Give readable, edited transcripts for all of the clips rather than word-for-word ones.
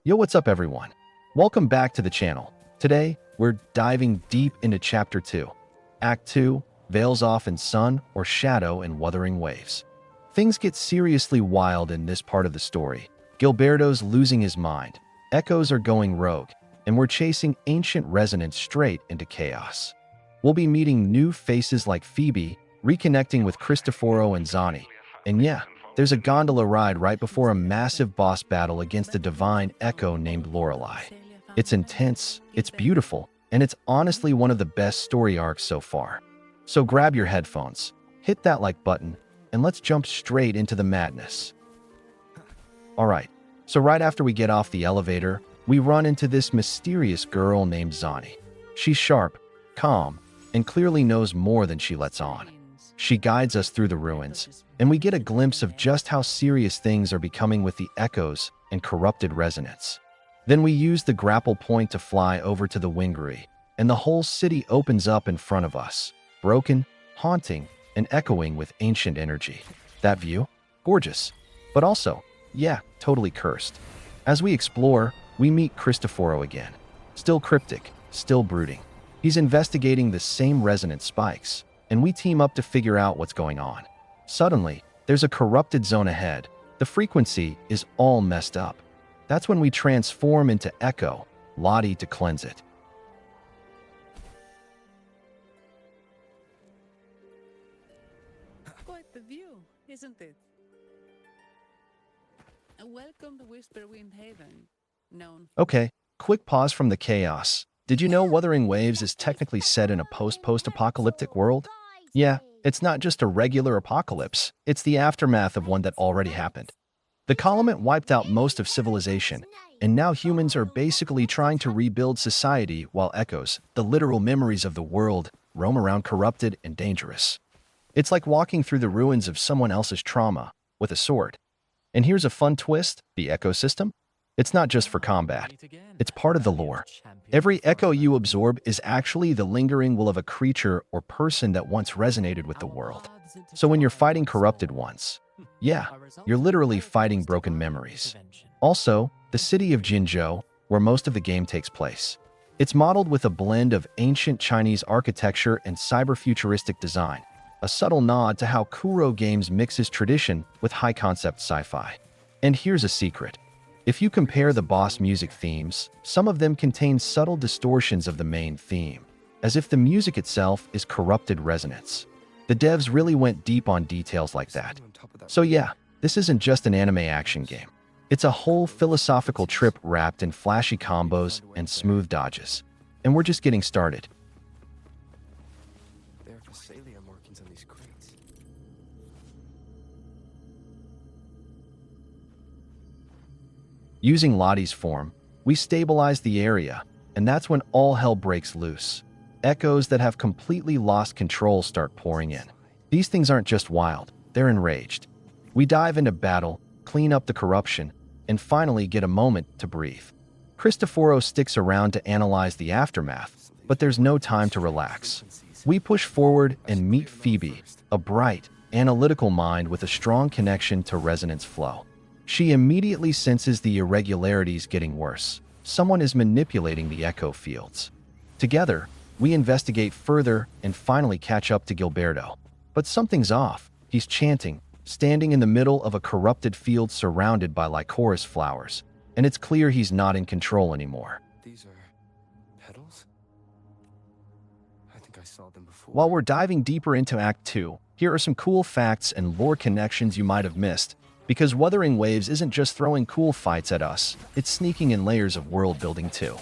Yo, what's up everyone? Welcome back to the channel. Today, we're diving deep into Chapter 2. Act 2 veils off in sun or shadow in Wuthering Waves. Things get seriously wild in this part of the story. Gilberto's losing his mind, echoes are going rogue, and we're chasing ancient resonance straight into chaos. We'll be meeting new faces like Phoebe, reconnecting with Cristoforo and Zani. And yeah, there's a gondola ride right before a massive boss battle against a divine echo named Lorelei. It's intense, it's beautiful, and it's honestly one of the best story arcs so far. So grab your headphones, hit that like button, and let's jump straight into the madness. Alright, so right after we get off the elevator, we run into this mysterious girl named Zani. She's sharp, calm, and clearly knows more than she lets on. She guides us through the ruins, and we get a glimpse of just how serious things are becoming with the echoes and corrupted resonance. Then we use the grapple point to fly over to the Wingery, and the whole city opens up in front of us, broken, haunting, and echoing with ancient energy. That view? Gorgeous. But also, yeah, totally cursed. As we explore, we meet Cristoforo again. Still cryptic, still brooding. He's investigating the same resonance spikes, and we team up to figure out what's going on. Suddenly, there's a corrupted zone ahead. The frequency is all messed up. That's when we transform into Echo, Lottie to cleanse it. Quite the view, isn't it? Welcome to Whisperwind Haven, known. Okay, quick pause from the chaos. Did you know Wuthering Waves is technically set in a post-apocalyptic world? Yeah, it's not just a regular apocalypse, it's the aftermath of one that already happened. The Collement wiped out most of civilization, and now humans are basically trying to rebuild society while echoes, the literal memories of the world, roam around corrupted and dangerous. It's like walking through the ruins of someone else's trauma with a sword. And here's a fun twist, the ecosystem? It's not just for combat. It's part of the lore. Every echo you absorb is actually the lingering will of a creature or person that once resonated with the world. So when you're fighting corrupted ones, yeah, you're literally fighting broken memories. Also, the city of Jinzhou, where most of the game takes place. It's modeled with a blend of ancient Chinese architecture and cyber-futuristic design, a subtle nod to how Kuro Games mixes tradition with high-concept sci-fi. And here's a secret. If you compare the boss music themes, some of them contain subtle distortions of the main theme, as if the music itself is corrupted resonance. The devs really went deep on details like that. So yeah, this isn't just an anime action game. It's a whole philosophical trip wrapped in flashy combos and smooth dodges. And we're just getting started. There are Phasalia markings on these crates. Using Lottie's form, we stabilize the area, and that's when all hell breaks loose. Echoes that have completely lost control start pouring in. These things aren't just wild, they're enraged. We dive into battle, clean up the corruption, and finally get a moment to breathe. Cristoforo sticks around to analyze the aftermath, but there's no time to relax. We push forward and meet Phoebe, a bright, analytical mind with a strong connection to resonance flow. She immediately senses the irregularities getting worse. Someone is manipulating the echo fields. Together, we investigate further and finally catch up to Gilberto. But something's off. He's chanting, standing in the middle of a corrupted field surrounded by lycoris flowers, and it's clear he's not in control anymore. These are petals? I think I saw them before. While we're diving deeper into Act 2, here are some cool facts and lore connections you might have missed. Because Wuthering Waves isn't just throwing cool fights at us, it's sneaking in layers of world building too.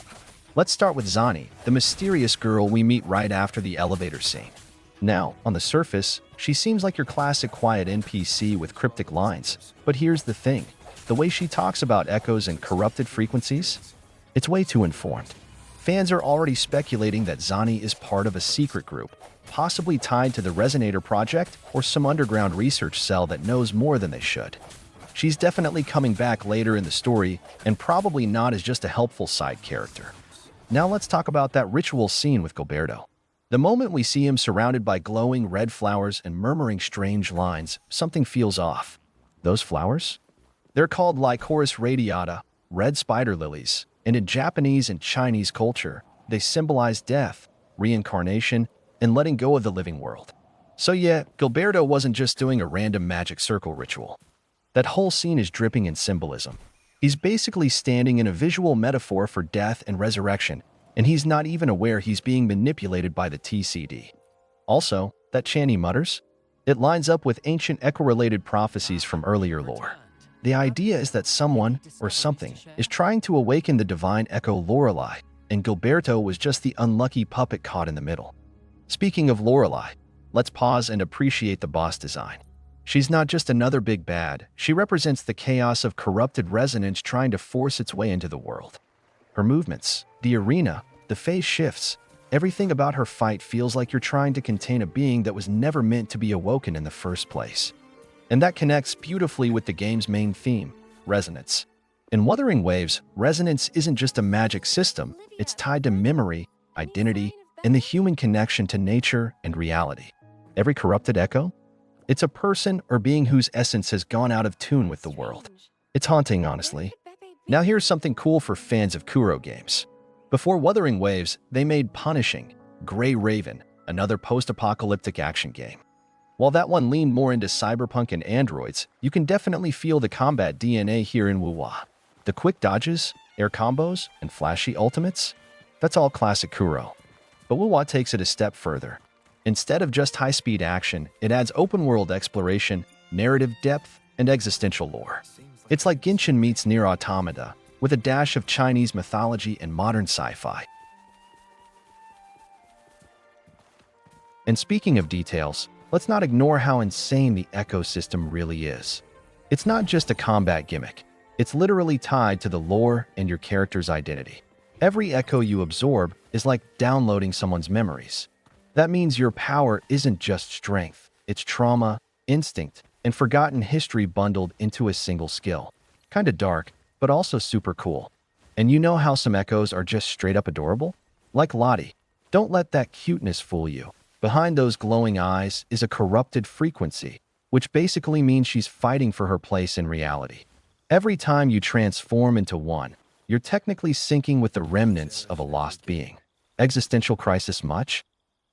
Let's start with Zani, the mysterious girl we meet right after the elevator scene. Now, on the surface, she seems like your classic quiet NPC with cryptic lines. But here's the thing, the way she talks about echoes and corrupted frequencies, it's way too informed. Fans are already speculating that Zani is part of a secret group, possibly tied to the Resonator project or some underground research cell that knows more than they should. She's definitely coming back later in the story, and probably not as just a helpful side character. Now let's talk about that ritual scene with Gilberto. The moment we see him surrounded by glowing red flowers and murmuring strange lines, something feels off. Those flowers? They're called Lycoris radiata, red spider lilies, and in Japanese and Chinese culture, they symbolize death, reincarnation, and letting go of the living world. So yeah, Gilberto wasn't just doing a random magic circle ritual. That whole scene is dripping in symbolism. He's basically standing in a visual metaphor for death and resurrection, and he's not even aware he's being manipulated by the TCD. Also, that chant he mutters? It lines up with ancient echo-related prophecies from earlier lore. The idea is that someone, or something, is trying to awaken the divine echo Lorelei, and Gilberto was just the unlucky puppet caught in the middle. Speaking of Lorelei, let's pause and appreciate the boss design. She's not just another big bad, she represents the chaos of corrupted resonance trying to force its way into the world. Her movements, the arena, the phase shifts, everything about her fight feels like you're trying to contain a being that was never meant to be awoken in the first place. And that connects beautifully with the game's main theme, resonance. In Wuthering Waves, resonance isn't just a magic system, it's tied to memory, identity, and the human connection to nature and reality. Every corrupted echo? It's a person or being whose essence has gone out of tune with the world. It's haunting, honestly. Now here's something cool for fans of Kuro games. Before Wuthering Waves, they made Punishing, Grey Raven, another post-apocalyptic action game. While that one leaned more into cyberpunk and androids, you can definitely feel the combat DNA here in Wuwa. The quick dodges, air combos, and flashy ultimates? That's all classic Kuro. But Wuwa takes it a step further. Instead of just high-speed action, it adds open-world exploration, narrative depth, and existential lore. It's like Genshin meets Nier Automata, with a dash of Chinese mythology and modern sci-fi. And speaking of details, let's not ignore how insane the ecosystem really is. It's not just a combat gimmick. It's literally tied to the lore and your character's identity. Every echo you absorb is like downloading someone's memories. That means your power isn't just strength, it's trauma, instinct, and forgotten history bundled into a single skill. Kinda dark, but also super cool. And you know how some echoes are just straight up adorable? Like Lottie. Don't let that cuteness fool you. Behind those glowing eyes is a corrupted frequency, which basically means she's fighting for her place in reality. Every time you transform into one, you're technically syncing with the remnants of a lost being. Existential crisis much?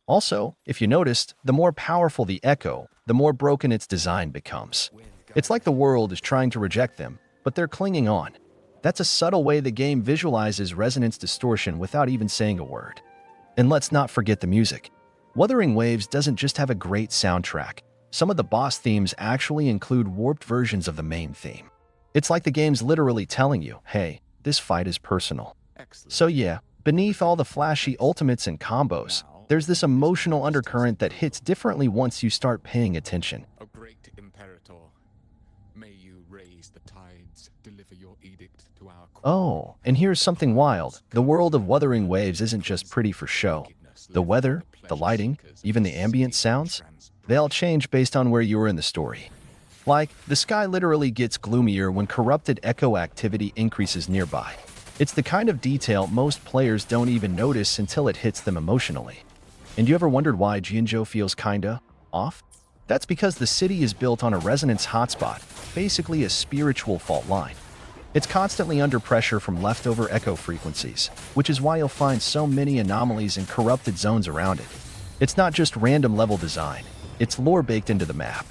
Also, if you noticed, the more powerful the echo, the more broken its design becomes. It's like the world is trying to reject them, but they're clinging on. That's a subtle way the game visualizes resonance distortion without even saying a word. And let's not forget the music. Wuthering Waves doesn't just have a great soundtrack. Some of the boss themes actually include warped versions of the main theme. It's like the game's literally telling you, hey, this fight is personal. So yeah, beneath all the flashy ultimates and combos, there's this emotional undercurrent that hits differently once you start paying attention. O great Imperator, may you raise the tides, deliver your edict to our Oh, and here's something wild. The world of Wuthering Waves isn't just pretty for show. The weather, the lighting, even the ambient sounds, they all change based on where you are in the story. Like, the sky literally gets gloomier when corrupted echo activity increases nearby. It's the kind of detail most players don't even notice until it hits them emotionally. And you ever wondered why Jinzhou feels kinda off? That's because the city is built on a resonance hotspot, basically a spiritual fault line. It's constantly under pressure from leftover echo frequencies, which is why you'll find so many anomalies and corrupted zones around it. It's not just random level design, it's lore baked into the map.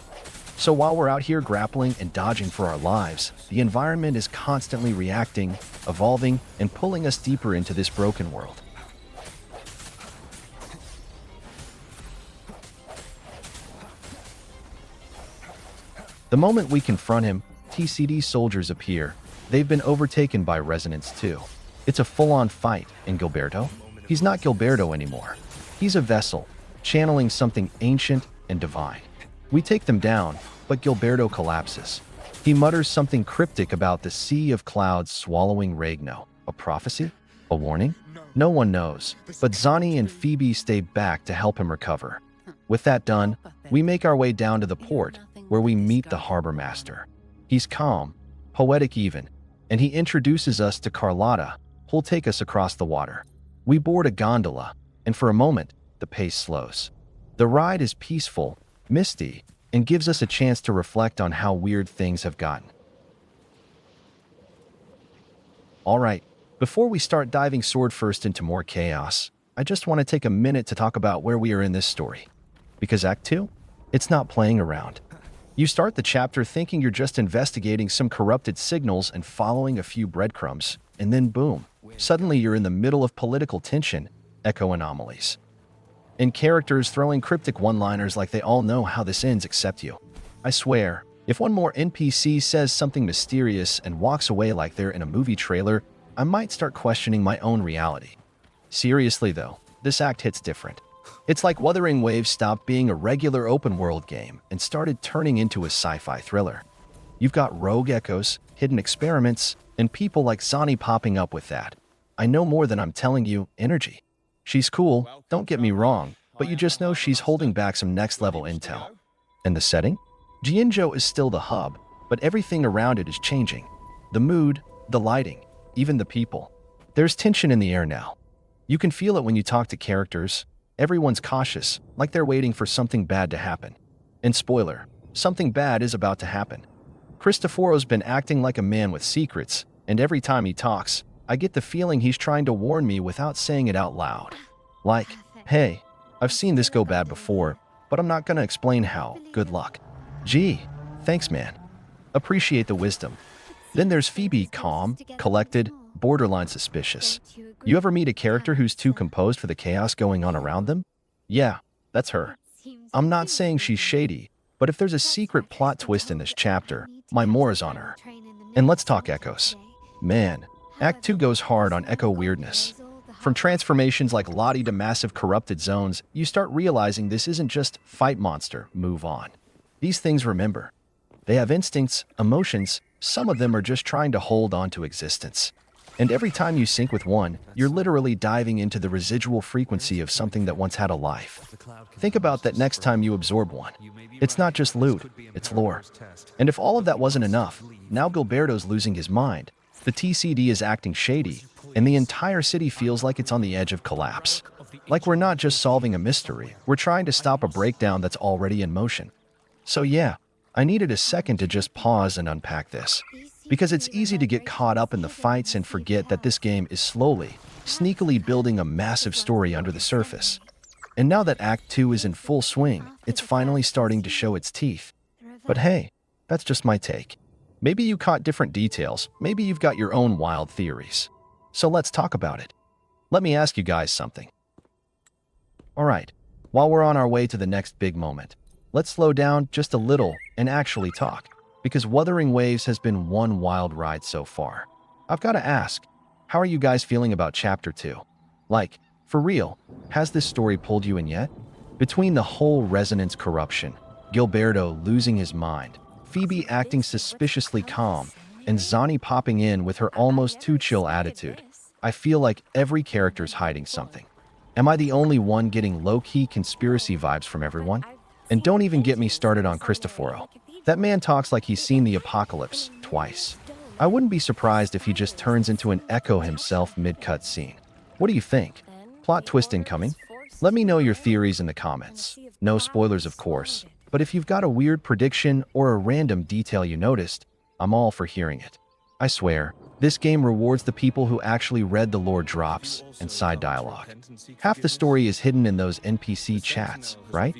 So while we're out here grappling and dodging for our lives, the environment is constantly reacting, evolving, and pulling us deeper into this broken world. The moment we confront him, TCD soldiers appear. They've been overtaken by Resonance too. It's a full-on fight, and Gilberto? He's not Gilberto anymore. He's a vessel, channeling something ancient and divine. We take them down, but Gilberto collapses. He mutters something cryptic about the sea of clouds swallowing Regno. A prophecy? A warning? No one knows, but Zani and Phoebe stay back to help him recover. With that done, we make our way down to the port, where we meet the harbor master. He's calm, poetic even, and he introduces us to Carlotta, who'll take us across the water. We board a gondola, and for a moment, the pace slows. The ride is peaceful, misty, and gives us a chance to reflect on how weird things have gotten. Alright, before we start diving sword first into more chaos, I just want to take a minute to talk about where we are in this story. Because Act 2? It's not playing around. You start the chapter thinking you're just investigating some corrupted signals and following a few breadcrumbs, and then boom, suddenly you're in the middle of political tension, echo anomalies, and characters throwing cryptic one-liners like they all know how this ends except you. I swear, if one more NPC says something mysterious and walks away like they're in a movie trailer, I might start questioning my own reality. Seriously though, this act hits different. It's like Wuthering Waves stopped being a regular open-world game and started turning into a sci-fi thriller. You've got rogue echoes, hidden experiments, and people like Zani popping up with that, I know more than I'm telling you, energy. She's cool, don't get me wrong, but you just know she's holding back some next-level intel. And the setting? Jinzhou is still the hub, but everything around it is changing. The mood, the lighting, even the people. There's tension in the air now. You can feel it when you talk to characters. Everyone's cautious, like they're waiting for something bad to happen. And spoiler, something bad is about to happen. Cristoforo's been acting like a man with secrets, and every time he talks, I get the feeling he's trying to warn me without saying it out loud. Like, hey, I've seen this go bad before, but I'm not gonna explain how, good luck. Gee, thanks man. Appreciate the wisdom. Then there's Phoebe, calm, collected, borderline suspicious. You ever meet a character who's too composed for the chaos going on around them? Yeah, that's her. I'm not saying she's shady, but if there's a secret plot twist in this chapter, my more is on her. And let's talk echoes. Man, Act 2 goes hard on echo weirdness. From transformations like Lottie to massive corrupted zones, you start realizing this isn't just fight monster, move on. These things remember. They have instincts, emotions, some of them are just trying to hold on to existence. And every time you sync with one, you're literally diving into the residual frequency of something that once had a life. Think about that next time you absorb one. It's not just loot, it's lore. And if all of that wasn't enough, now Gilberto's losing his mind. The TCD is acting shady, and the entire city feels like it's on the edge of collapse. Like we're not just solving a mystery, we're trying to stop a breakdown that's already in motion. So yeah, I needed a second to just pause and unpack this. Because it's easy to get caught up in the fights and forget that this game is slowly, sneakily building a massive story under the surface. And now that Act 2 is in full swing, it's finally starting to show its teeth. But hey, that's just my take. Maybe you caught different details, maybe you've got your own wild theories. So let's talk about it. Let me ask you guys something. Alright, while we're on our way to the next big moment, let's slow down just a little and actually talk. Because Wuthering Waves has been one wild ride so far. I've got to ask, how are you guys feeling about Chapter 2? Like, for real, has this story pulled you in yet? Between the whole resonance corruption, Gilberto losing his mind, Phoebe acting suspiciously calm, and Zani popping in with her almost too chill attitude, I feel like every character's hiding something. Am I the only one getting low-key conspiracy vibes from everyone? And don't even get me started on Cristoforo. That man talks like he's seen the apocalypse twice. I wouldn't be surprised if he just turns into an echo himself mid-cut scene. What do you think? Plot twist incoming? Let me know your theories in the comments. No spoilers, of course. But if you've got a weird prediction or a random detail you noticed, I'm all for hearing it. I swear, this game rewards the people who actually read the lore drops and side dialogue. Half the story is hidden in those NPC chats, right?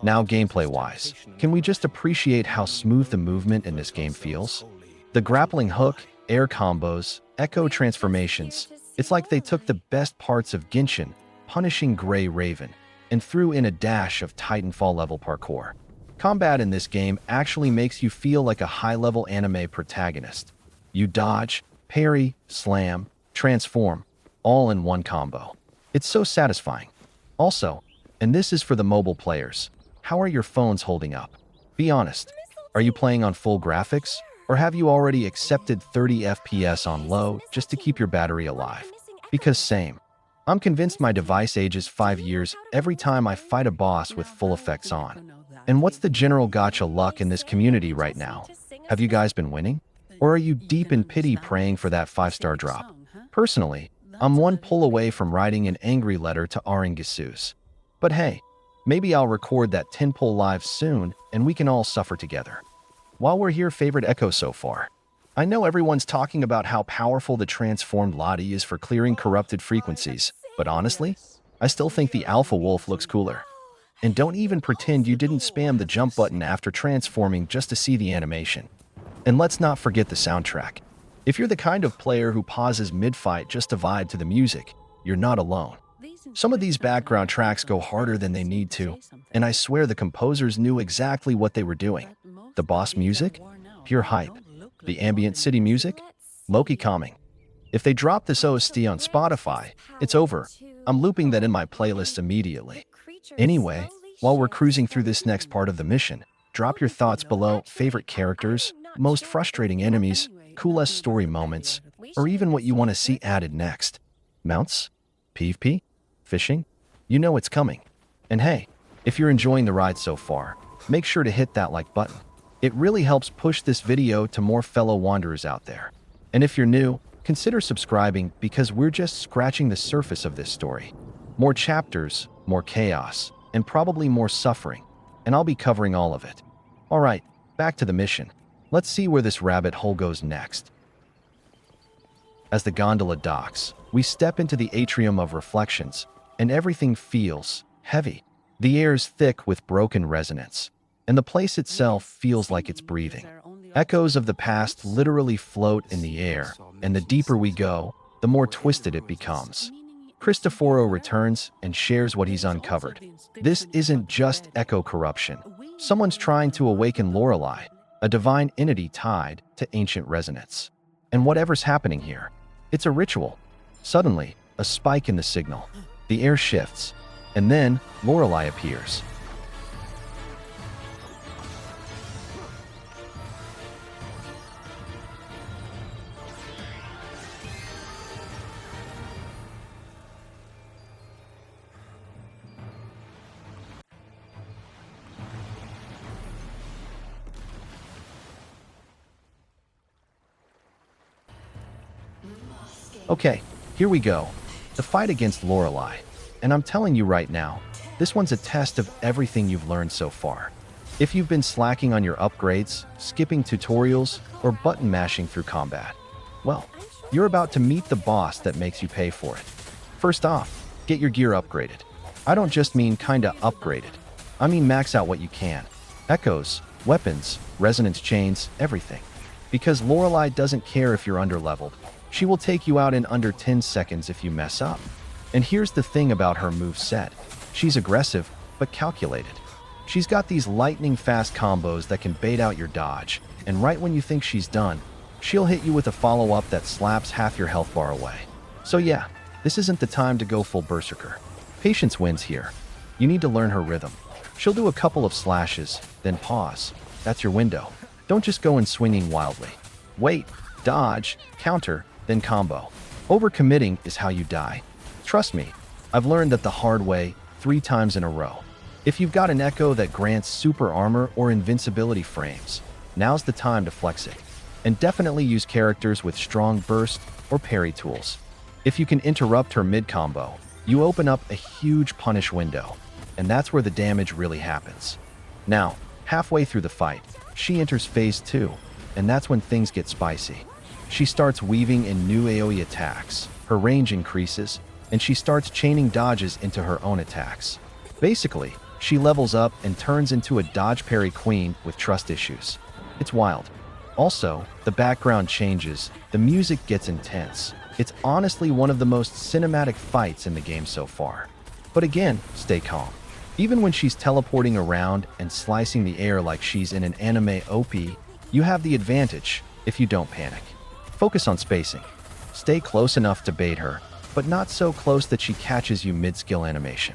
Now gameplay-wise, can we just appreciate how smooth the movement in this game feels? The grappling hook, air combos, echo transformations, it's like they took the best parts of Genshin, punishing Grey Raven, and threw in a dash of Titanfall-level parkour. Combat in this game actually makes you feel like a high-level anime protagonist. You dodge, parry, slam, transform, all in one combo. It's so satisfying. Also, and this is for the mobile players, how are your phones holding up? Be honest, are you playing on full graphics? Or have you already accepted 30 FPS on low just to keep your battery alive? Because same. I'm convinced my device ages 5 years every time I fight a boss with full effects on. And what's the general gacha luck in this community right now? Have you guys been winning? Or are you deep in pity praying for that 5-star drop? Personally, I'm one pull away from writing an angry letter to Arangisus. But hey, maybe I'll record that 10-pull live soon and we can all suffer together. While we're here, favorite echo so far? I know everyone's talking about how powerful the transformed Lottie is for clearing corrupted frequencies, but honestly, I still think the Alpha Wolf looks cooler. And don't even pretend you didn't spam the jump button after transforming just to see the animation. And let's not forget the soundtrack. If you're the kind of player who pauses mid-fight just to vibe to the music, you're not alone. Some of these background tracks go harder than they need to, and I swear the composers knew exactly what they were doing. The boss music? Pure hype. The ambient city music? Low-key calming. If they drop this OST on Spotify, it's over. I'm looping that in my playlist immediately. Anyway, while we're cruising through this next part of the mission, drop your thoughts below: favorite characters, most frustrating enemies, coolest story moments, or even what you want to see added next. Mounts? PvP? Fishing? You know it's coming. And hey, if you're enjoying the ride so far, make sure to hit that like button. It really helps push this video to more fellow wanderers out there. And if you're new, consider subscribing because we're just scratching the surface of this story. More chapters, more chaos, and probably more suffering, and I'll be covering all of it. Alright, back to the mission. Let's see where this rabbit hole goes next. As the gondola docks, we step into the atrium of reflections, and everything feels heavy. The air is thick with broken resonance, and the place itself feels like it's breathing. Echoes of the past literally float in the air, and the deeper we go, the more twisted it becomes. Cristoforo returns and shares what he's uncovered. This isn't just echo corruption. Someone's trying to awaken Lorelei, a divine entity tied to ancient resonance. And whatever's happening here, it's a ritual. Suddenly, a spike in the signal. The air shifts, and then Lorelei appears. Okay, here we go. The fight against Lorelei. And I'm telling you right now, this one's a test of everything you've learned so far. If you've been slacking on your upgrades, skipping tutorials, or button mashing through combat, well, you're about to meet the boss that makes you pay for it. First off, get your gear upgraded. I don't just mean kinda upgraded. I mean max out what you can. Echoes, weapons, resonance chains, everything. Because Lorelei doesn't care if you're underleveled. She will take you out in under 10 seconds if you mess up. And here's the thing about her moveset. She's aggressive, but calculated. She's got these lightning-fast combos that can bait out your dodge, and right when you think she's done, she'll hit you with a follow-up that slaps half your health bar away. So yeah, this isn't the time to go full berserker. Patience wins here. You need to learn her rhythm. She'll do a couple of slashes, then pause. That's your window. Don't just go in swinging wildly. Wait, dodge, counter, then combo. Overcommitting is how you die. Trust me, I've learned that the hard way 3 times in a row. If you've got an echo that grants super armor or invincibility frames, now's the time to flex it. And definitely use characters with strong burst or parry tools. If you can interrupt her mid-combo, you open up a huge punish window, and that's where the damage really happens. Now, halfway through the fight, she enters phase 2, and that's when things get spicy. She starts weaving in new AoE attacks, her range increases, and she starts chaining dodges into her own attacks. Basically, she levels up and turns into a dodge parry queen with trust issues. It's wild. Also, the background changes, the music gets intense. It's honestly one of the most cinematic fights in the game so far. But again, stay calm. Even when she's teleporting around and slicing the air like she's in an anime OP, you have the advantage if you don't panic. Focus on spacing. Stay close enough to bait her, but not so close that she catches you mid-skill animation.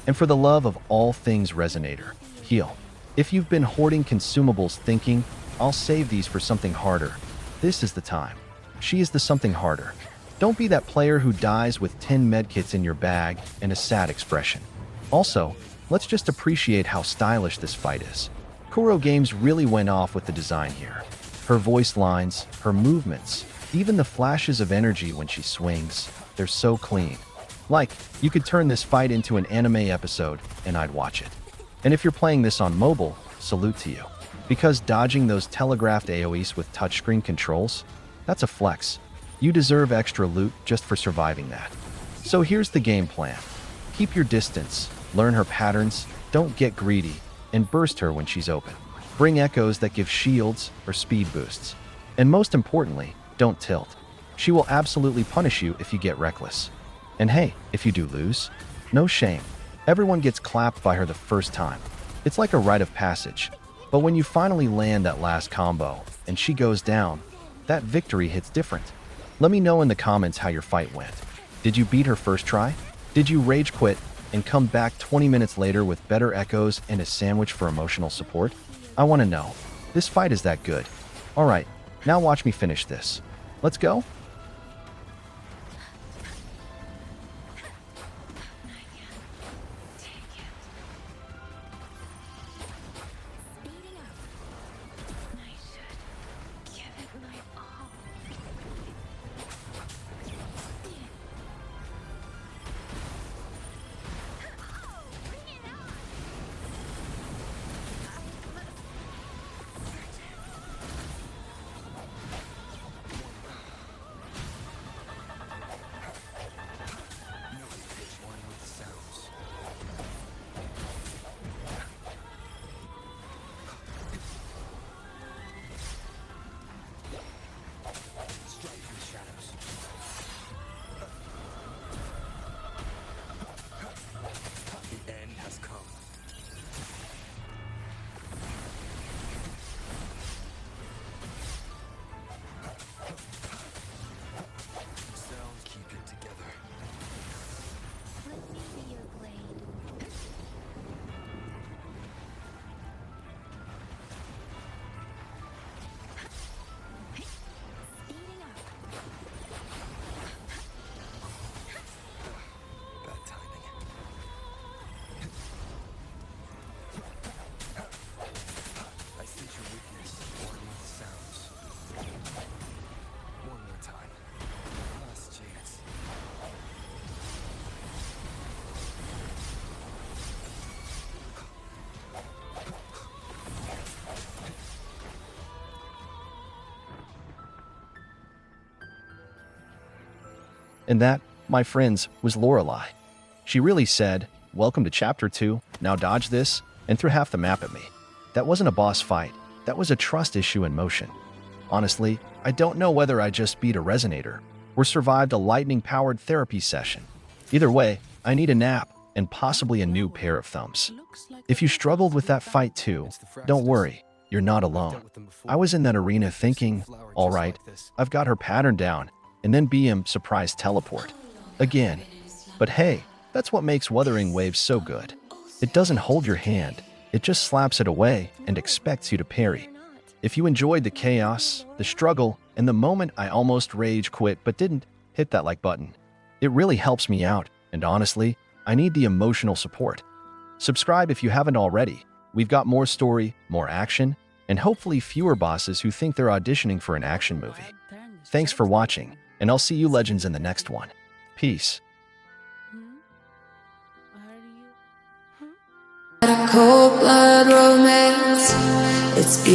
And for the love of all things Resonator, heal. If you've been hoarding consumables thinking, I'll save these for something harder, this is the time. She is the something harder. Don't be that player who dies with 10 medkits in your bag and a sad expression. Also, let's just appreciate how stylish this fight is. Kuro Games really went off with the design here. Her voice lines, her movements, even the flashes of energy when she swings, they're so clean. Like, you could turn this fight into an anime episode and I'd watch it. And if you're playing this on mobile, salute to you. Because dodging those telegraphed AoEs with touchscreen controls? That's a flex. You deserve extra loot just for surviving that. So here's the game plan. Keep your distance, learn her patterns, don't get greedy, and burst her when she's open. Bring echoes that give shields or speed boosts. And most importantly, don't tilt. She will absolutely punish you if you get reckless. And hey, if you do lose, no shame. Everyone gets clapped by her the first time. It's like a rite of passage. But when you finally land that last combo and she goes down, that victory hits different. Let me know in the comments how your fight went. Did you beat her first try? Did you rage quit and come back 20 minutes later with better echoes and a sandwich for emotional support? I want to know. This fight is that good. Alright, now watch me finish this. Let's go? And that, my friends, was Lorelei. She really said, "Welcome to Chapter 2, now dodge this," and threw half the map at me. That wasn't a boss fight, that was a trust issue in motion. Honestly, I don't know whether I just beat a resonator or survived a lightning-powered therapy session. Either way, I need a nap and possibly a new pair of thumbs. If you struggled with that fight too, don't worry, you're not alone. I was in that arena thinking, alright, I've got her pattern down, and then BM surprise teleport. Again. But hey, that's what makes Wuthering Waves so good. It doesn't hold your hand, it just slaps it away and expects you to parry. If you enjoyed the chaos, the struggle, and the moment I almost rage quit but didn't, hit that like button. It really helps me out, and honestly, I need the emotional support. Subscribe if you haven't already. We've got more story, more action, and hopefully fewer bosses who think they're auditioning for an action movie. Thanks for watching, and I'll see you legends in the next one. Peace. Are you? Cold blood romance. It's